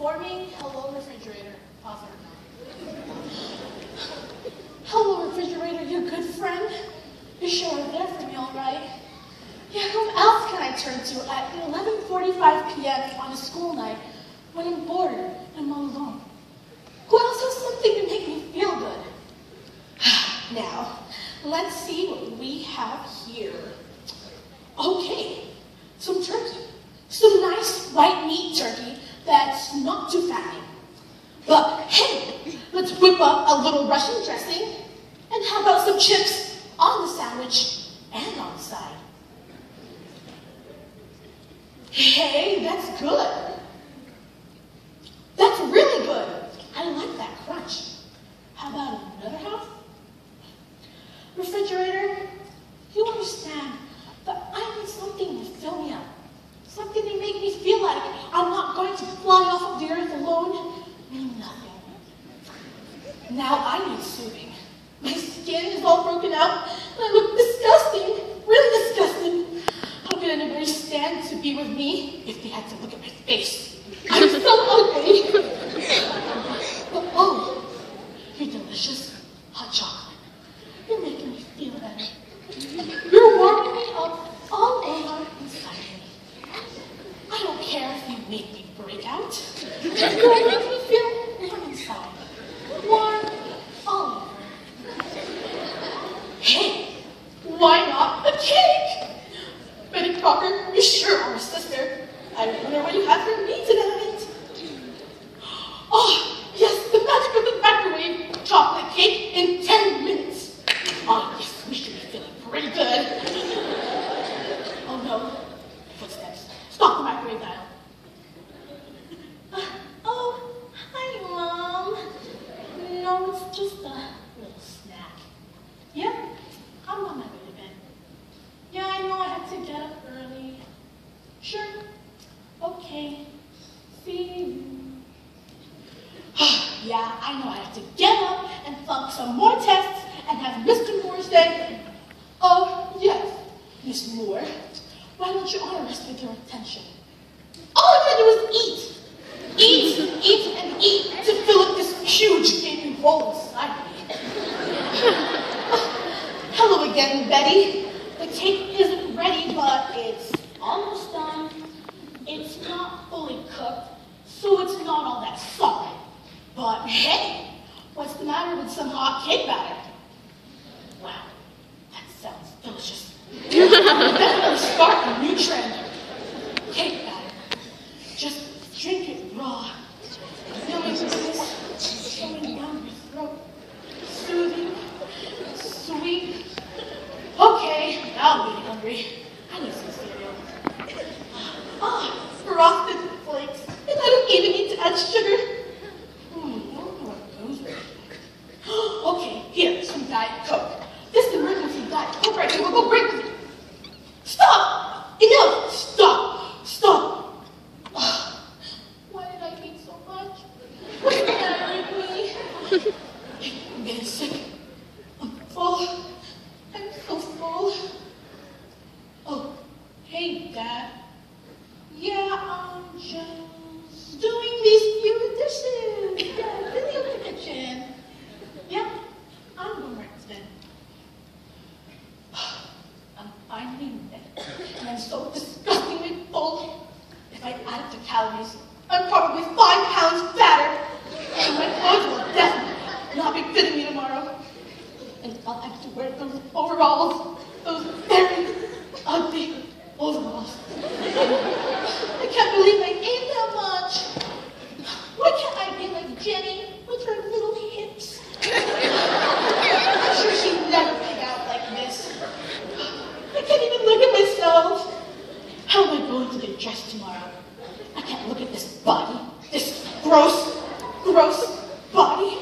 Forming hello refrigerator. Pause it. Hello refrigerator, you good friend? You sure are there for me, all right? Yeah, who else can I turn to at 11:45 p.m. on a school night when I'm bored and I'm all alone? Who else has something to make me feel good? Now, let's see what we have here. Okay, some turkey. Some nice white meat turkey that's not too fatty. But hey, let's whip up a little Russian dressing, and how about some chips on the sandwich and on the side? Hey, that's good. That's really good. I like that crunch. How about another half? Refrigerator, you understand that I need something to fill me up. Something to make me feel like I'm not going to fly off of the earth alone, meaning nothing. Now I need soothing. My skin is all broken out, and I look disgusting, really disgusting. How could anybody stand to be with me if they had to look at my face? I'm so ugly. But oh, you're delicious hot chocolate. You're making me feel better. You're warming me up all over inside me. I don't care if you make me break out. You're making me feel warm inside. Warm all over. Hey, why not a cake? Betty Crocker, you sure are a sister. I wonder what you have for me tonight. Oh, yes, the magic of the microwave chocolate cake in 10 minutes. Oh, yes, we should be feeling pretty good. Oh, no. Footsteps. Stop the microwave dial. Oh, hi, Mom. No, it's just a little snack. Yep, I'm on my way to bed. Yeah, I know I had to get up early. Sure. Okay. See you. Yeah, I know I have to get up and flunk some more tests and have Mr. Moore say, oh, yes, Miss Moore, why don't you honor us with your attention? All I'm going to do is eat. Eat, eat, and eat to fill up this huge gaping hole inside me. Hello again, Betty. The cake isn't ready, but it's almost done. It's not fully cooked, so it's not all that solid. But hey, what's the matter with some hot cake batter? Wow, that sounds delicious. Definitely start a new trend. Cake batter. Just drink it raw. Feeling this going down your throat. Soothing, sweet. Okay, now I'm getting hungry. I need some cereal. Ah, frosted flakes. And I don't even need to add sugar. Okay, here, some Diet Coke. This emergency Diet Coke right here will go great with you. Stop! Enough! Stop! Stop! Why did I eat so much? What's the matter with me? I'm getting sick. I'm full. I'm so full. Oh, hey, Dad. Yeah, I'm just doing these few dishes. Yeah, in the kitchen. Yep, I'm going right to bed. I'm finally in bed, and I'm so disgustingly full. If I add up the calories, I'm probably 5 pounds fatter, and my clothes will definitely not be fitting me tomorrow. And I'll have to wear those overalls, those very ugly overalls. I can't believe I ate that much. Why can't I be like Jenny with her little hips? I'm sure she'd never pig out like this. I can't even look at myself. How am I going to get dressed tomorrow? I can't look at this body, this gross, gross body.